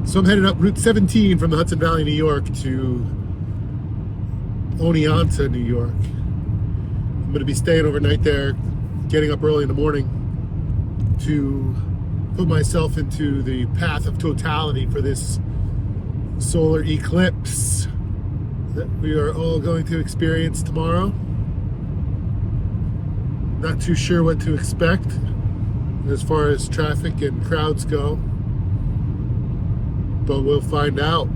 So I'm headed up Route 17 from the Hudson Valley, New York to Oneonta, New York. I'm going to be staying overnight there, getting up early in the morning to put myself into the path of totality for this solar eclipse that we are all going to experience tomorrow. Not too sure what to expect as far as traffic and crowds go, but we'll find out.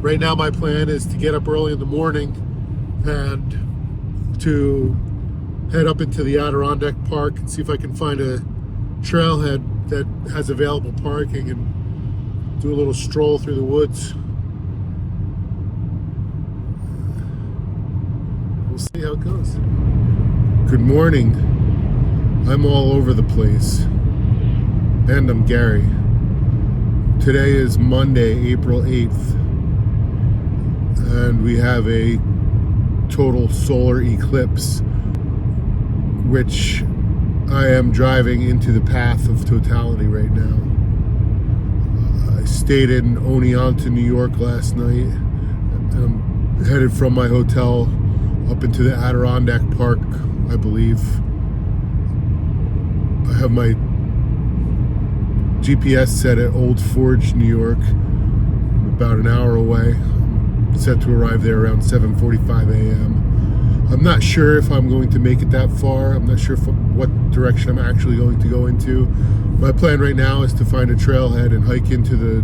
Right now my plan is to get up early in the morning and to head up into the Adirondack Park and see if I can find a trailhead that has available parking and do a little stroll through the woods. We'll see how it goes. Good morning. I'm all over the place. And I'm Gary. Today is Monday, April 8th. And we have a total solar eclipse, which I am driving into the path of totality right now. I stayed in Oneonta, New York last night. I'm headed from my hotel up into the Adirondack Park, I believe. I have my GPS set at Old Forge, New York. I'm about an hour away. I'm set to arrive there around 7:45 a.m. I'm not sure if I'm going to make it that far. I'm not sure what direction I'm actually going to go into. My plan right now is to find a trailhead and hike into the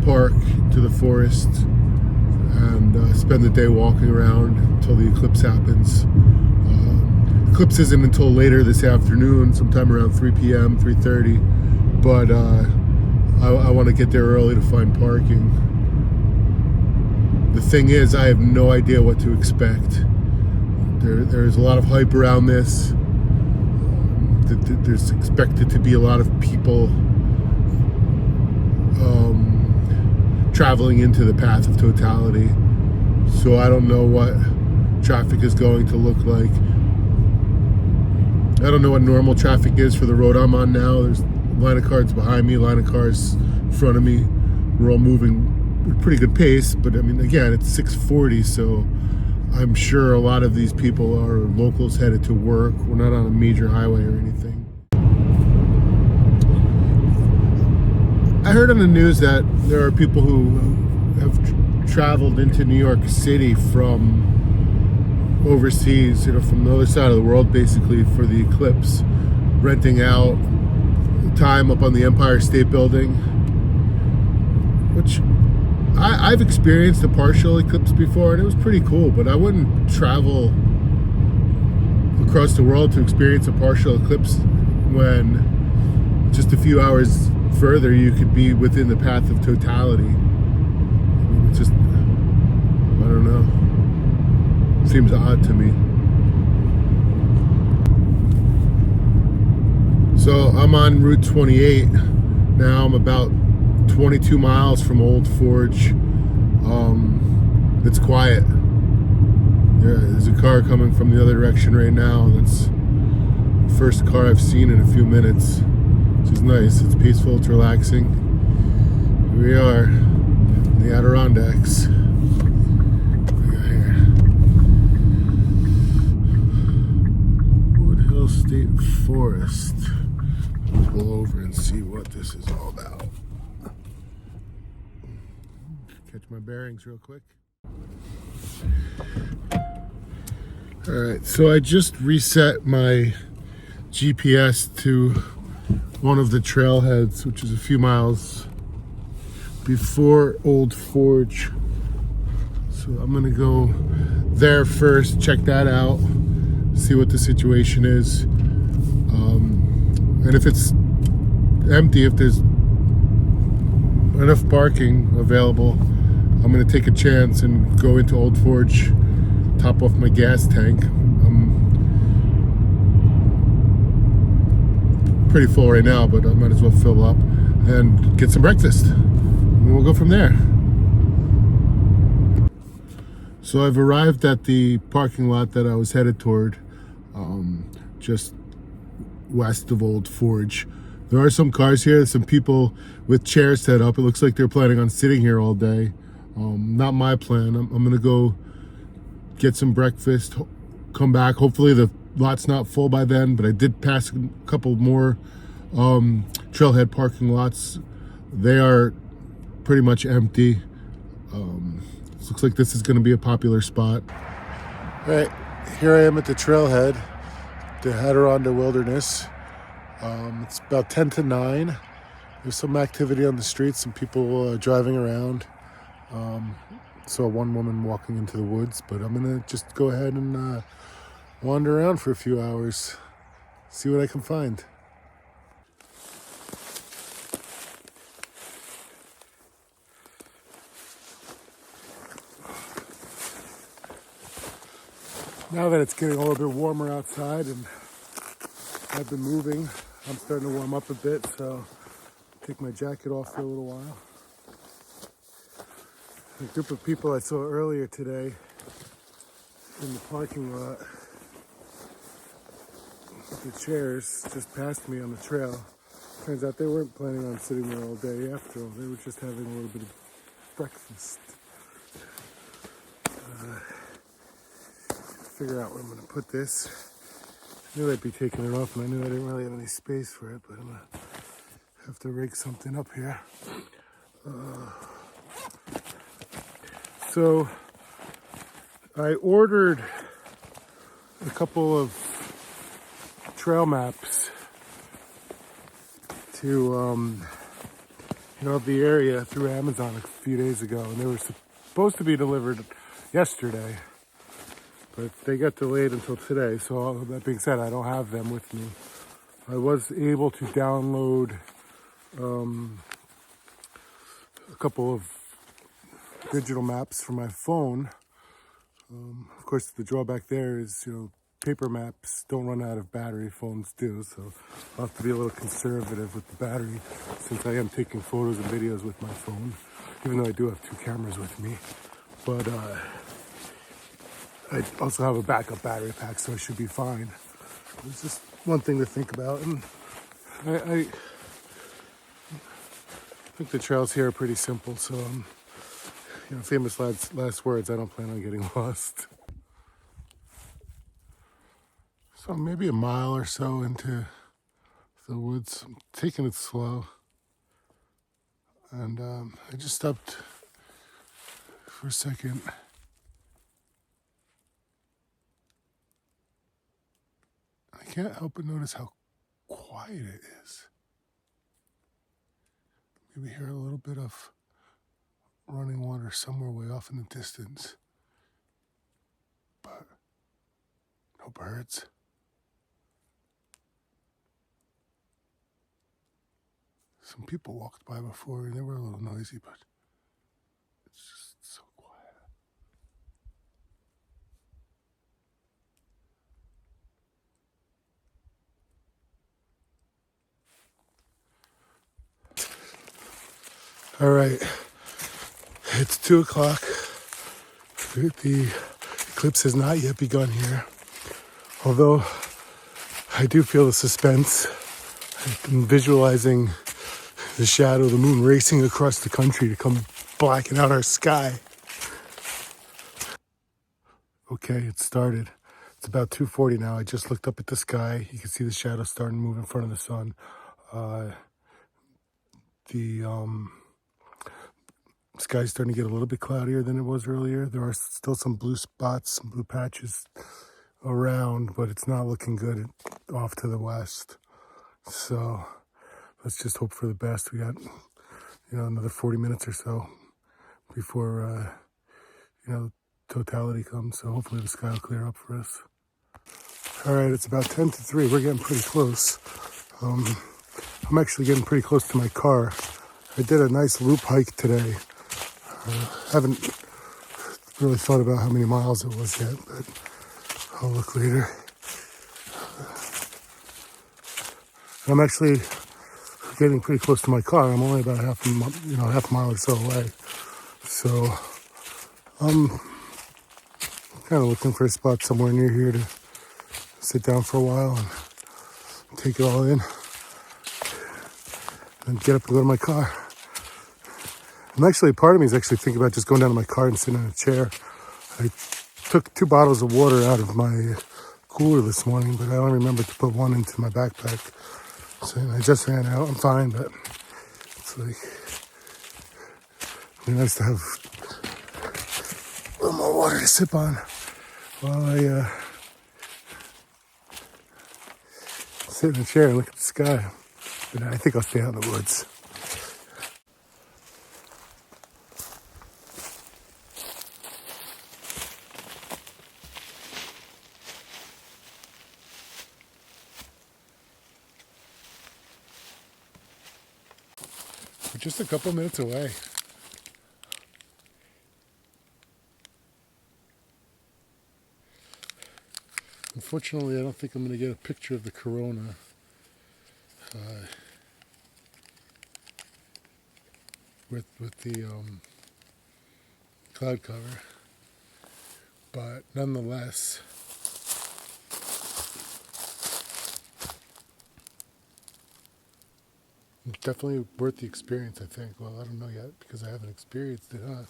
park, to the forest, and spend the day walking around until the eclipse happens. Eclipse isn't until later this afternoon, sometime around 3 p.m., 3:30, but I want to get there early to find parking. The thing is, I have no idea what to expect. There's a lot of hype around this. There's expected to be a lot of people traveling into the path of totality. So I don't know what traffic is going to look like. I don't know what normal traffic is for the road I'm on now. There's a line of cars behind me, a line of cars in front of me. We're all moving at a pretty good pace, but I mean, again, it's 6:40, so I'm sure a lot of these people are locals headed to work. We're not on a major highway or anything. I heard on the news that there are people who have traveled into New York City from overseas, from the other side of the world, basically, for the eclipse, renting out time up on the Empire State Building, which I've experienced a partial eclipse before, and it was pretty cool, but I wouldn't travel across the world to experience a partial eclipse when just a few hours further you could be within the path of totality. I mean, it's just, I don't know. Seems odd to me. So I'm on Route 28 now. I'm about 22 miles from Old Forge. It's quiet. There's a car coming from the other direction right now. That's the first car I've seen in a few minutes, which is nice. It's peaceful, it's relaxing. Here we are, the Adirondacks. State Forest. We'll go over and see what this is all about. Catch my bearings real quick. Alright, so I just reset my GPS to one of the trailheads, which is a few miles before Old Forge. So I'm gonna go there first, check that out, see what the situation is, and if it's empty, if there's enough parking available, I'm going to take a chance and go into Old Forge, top off my gas tank. I'm pretty full right now, but I might as well fill up and get some breakfast, and we'll go from there. So I've arrived at the parking lot that I was headed toward, just west of Old Forge. There are some cars here, some people with chairs set up. It looks like they're planning on sitting here all day. Not my plan. I'm gonna go get some breakfast, come back. Hopefully the lot's not full by then, but I did pass a couple more trailhead parking lots. They are pretty much empty. Looks like this is gonna be a popular spot. All right, here I am at the trailhead, the Adirondack Wilderness. It's about 10 to 9. There's some activity on the streets, some people driving around. Saw one woman walking into the woods, but I'm gonna just go ahead and wander around for a few hours, see what I can find. Now that it's getting a little bit warmer outside and I've been moving, I'm starting to warm up a bit, so I'll take my jacket off for a little while. A group of people I saw earlier today in the parking lot, the chairs just passed me on the trail. Turns out they weren't planning on sitting there all day after all. They were just having a little bit of breakfast. Figure out where I'm going to put this. I knew I'd be taking it off, and I knew I didn't really have any space for it, but I'm going to have to rig something up here. So I ordered a couple of trail maps to of the area through Amazon a few days ago, and they were supposed to be delivered yesterday, but they got delayed until today. So all that being said, I don't have them with me. I was able to download a couple of digital maps for my phone. Of course, the drawback there is, paper maps don't run out of battery, phones do, so I'll have to be a little conservative with the battery since I am taking photos and videos with my phone, even though I do have 2 cameras with me. But I also have a backup battery pack, so I should be fine. It's just one thing to think about, and I think the trails here are pretty simple, so famous last words, I don't plan on getting lost. So maybe a mile or so into the woods. I'm taking it slow. And I just stopped for a second. I can't help but notice how quiet it is. Maybe hear a little bit of running water somewhere way off in the distance. But no birds. Some people walked by before and they were a little noisy, but it's just so quiet. All right, it's 2 o'clock. The eclipse has not yet begun here, although I do feel the suspense. I've been visualizing the shadow of the moon racing across the country to come blacken out our sky. Okay, it started. It's about 2:40 now. I just looked up at the sky. You can see the shadow starting to move in front of the sun. The sky's starting to get a little bit cloudier than it was earlier. There are still some blue spots, some blue patches around, but it's not looking good off to the west. So let's just hope for the best. We got, another 40 minutes or so before, totality comes. So hopefully the sky will clear up for us. All right, it's about 10 to 3. We're getting pretty close. I'm actually getting pretty close to my car. I did a nice loop hike today. Haven't really thought about how many miles it was yet, but I'll look later. I'm actually getting pretty close to my car. I'm only about half a mile or so away. So I'm kind of looking for a spot somewhere near here to sit down for a while and take it all in. and get up and go to my car. And actually, part of me is actually thinking about just going down to my car and sitting in a chair. I took 2 bottles of water out of my cooler this morning, but I only remembered to put one into my backpack. So I just ran out. I'm fine, but it's like, it'd be nice to have a little more water to sip on while I sit in a chair and look at the sky. But I think I'll stay out in the woods. We're just a couple minutes away. Unfortunately, I don't think I'm going to get a picture of the corona. With the cloud cover, but nonetheless, it's definitely worth the experience, I think. Well, I don't know yet because I haven't experienced it, huh?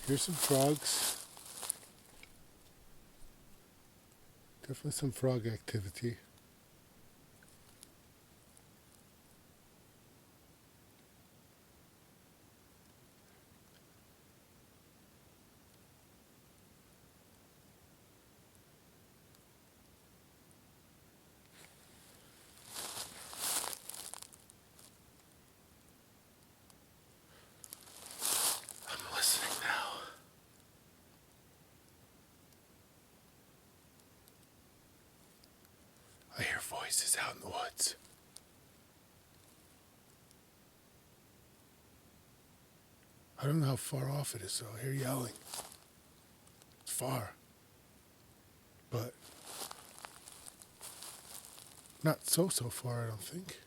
Here's some frogs. Definitely some frog activity. I'm listening now. I hear voices out in the woods. I don't know how far off it is, so I hear yelling. It's far. But not so far, I don't think.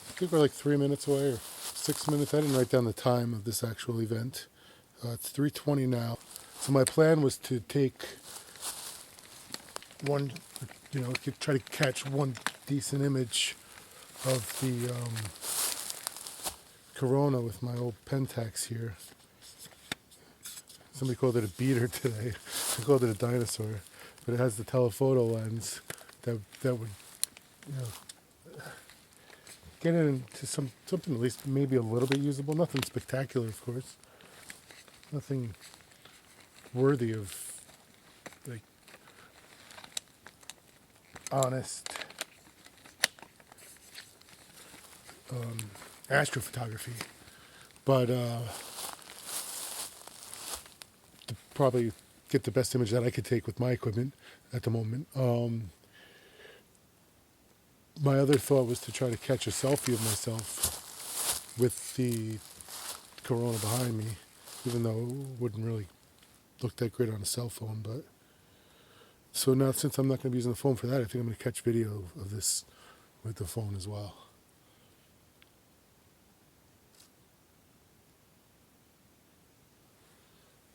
I think we're like 3 minutes away or 6 minutes. I didn't write down the time of this actual event. It's 3:20 now. So my plan was to take one, try to catch one decent image of the corona with my old Pentax here. Somebody called it a beater today. I called it a dinosaur, but it has the telephoto lens that would, get it into something at least maybe a little bit usable. Nothing spectacular, of course. Nothing worthy of like honest astrophotography, but to probably get the best image that I could take with my equipment at the moment. My other thought was to try to catch a selfie of myself with the corona behind me, even though it wouldn't really look that great on a cell phone. But so now, since I'm not going to be using the phone for that, I think I'm going to catch video of this with the phone as well.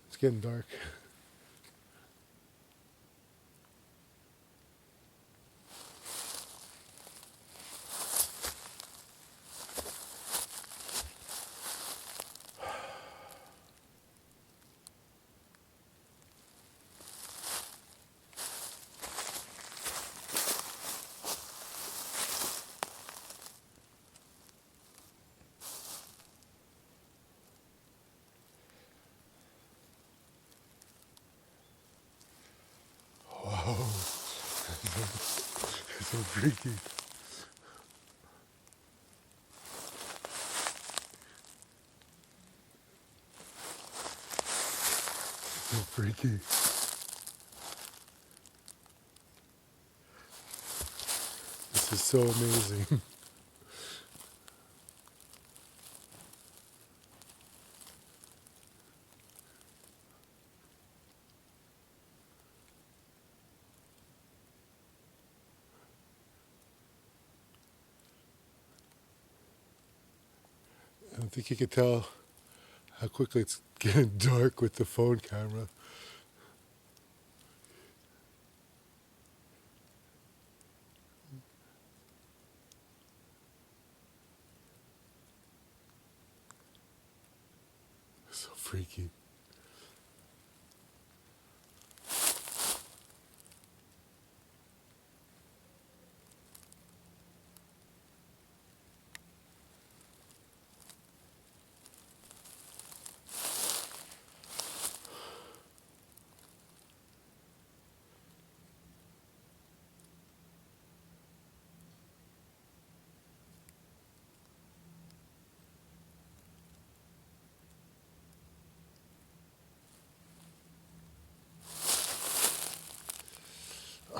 It's getting dark. Whoa. So freaky. freaky. This is so amazing. I don't think you can tell how quickly it's getting dark with the phone camera. So freaky.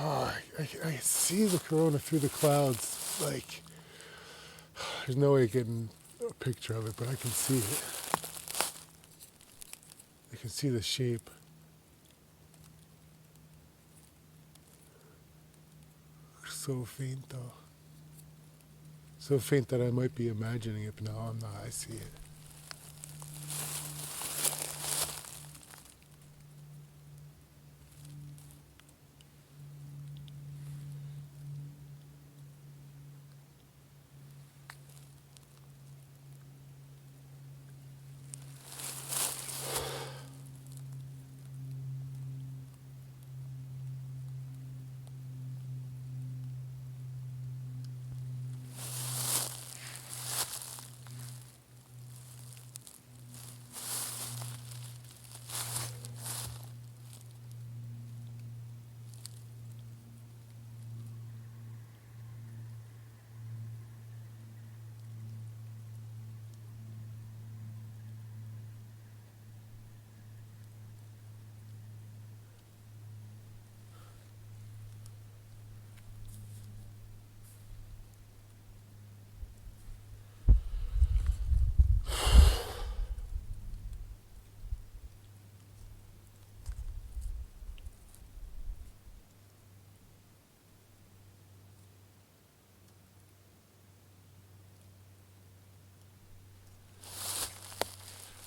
Oh, I can see the corona through the clouds. Like, there's no way of getting a picture of it, but I can see it. I can see the shape. So faint though. So faint that I might be imagining it, but no, I'm not. I see it.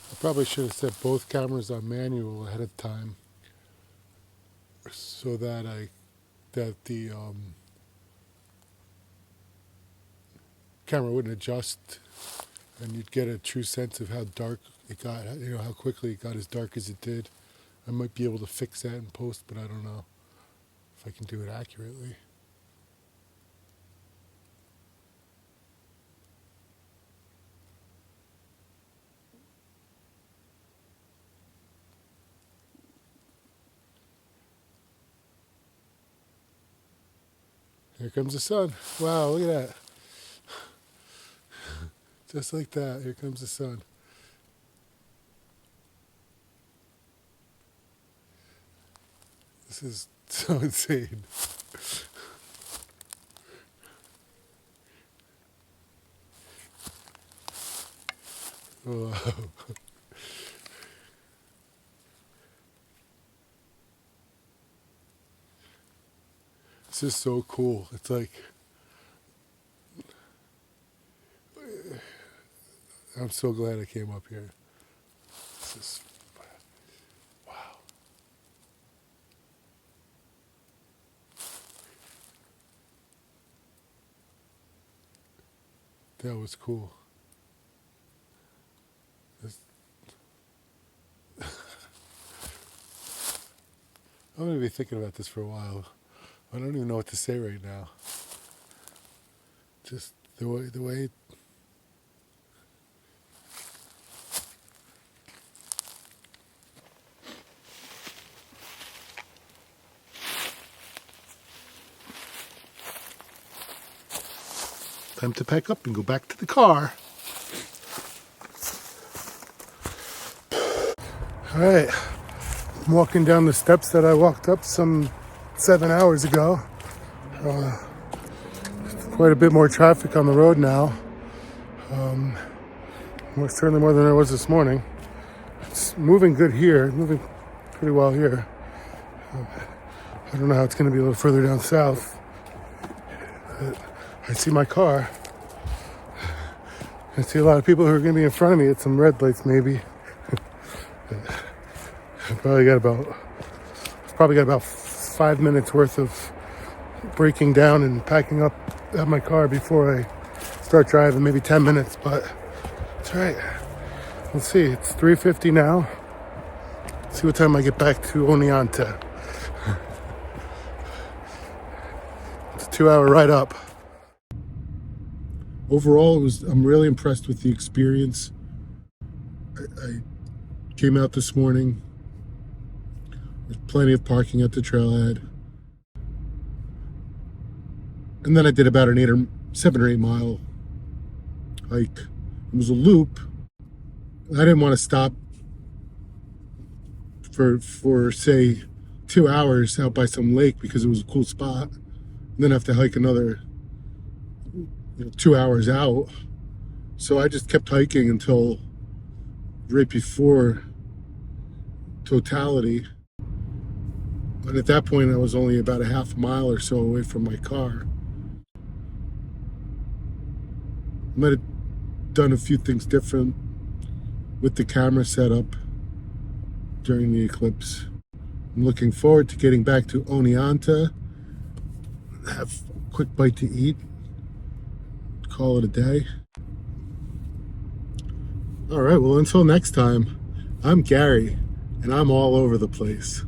I probably should have set both cameras on manual ahead of time, so that the camera wouldn't adjust, and you'd get a true sense of how dark it got. You know, how quickly it got as dark as it did. I might be able to fix that in post, but I don't know if I can do it accurately. Here comes the sun. Wow, look at that. Just like that, here comes the sun. This is so insane. Wow. This is so cool. It's like, I'm so glad I came up here. This is, wow. That was cool. I'm going to be thinking about this for a while. I don't even know what to say right now. Just the way. Time to pack up and go back to the car. All right, I'm walking down the steps that I walked up some 7 hours ago. Quite a bit more traffic on the road now. Certainly more than there was this morning. It's moving good here, moving pretty well here. I don't know how it's going to be a little further down south. But I see my car. I see a lot of people who are going to be in front of me at some red lights, maybe. I've probably got about 5 minutes worth of breaking down and packing up at my car before I start driving. Maybe 10 minutes, but it's all right. Let's see. It's 3:50 now. Let's see what time I get back to Oneonta. It's a 2-hour ride up. Overall, I'm really impressed with the experience. I came out this morning. There's plenty of parking at the trailhead. And then I did about an 7 or 8 mile hike. It was a loop. I didn't want to stop for say 2 hours out by some lake because it was a cool spot. And then have to hike another 2 hours out. So I just kept hiking until right before totality. And at that point I was only about a half mile or so away from my car. I might have done a few things different with the camera setup during the eclipse. I'm looking forward to getting back to Oneonta, have a quick bite to eat, call it a day. All right, well, until next time, I'm Gary, and I'm all over the place.